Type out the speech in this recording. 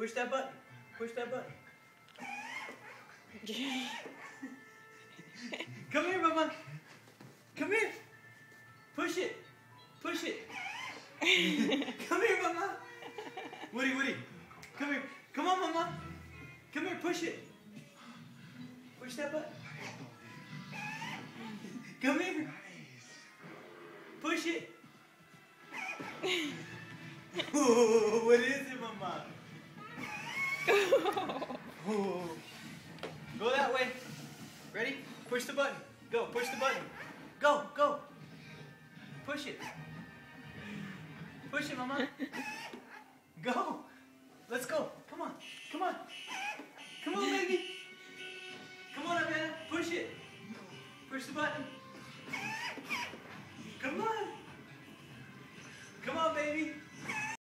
Push that button. Push that button. Come here, Mama. Come here. Push it. Push it. Come here, Mama. Woody, Woody. Come here. Come on, Mama. Come here, push it. Push that button. Come here. Push it. Oh, what is it, Mama? Oh. Go that way. Ready? Push the button. Go, push the button. Go, go. Push it. Push it, Mama. Go. Let's go. Come on. Come on. Come on, baby. Come on, Amanda. Push it. Push the button.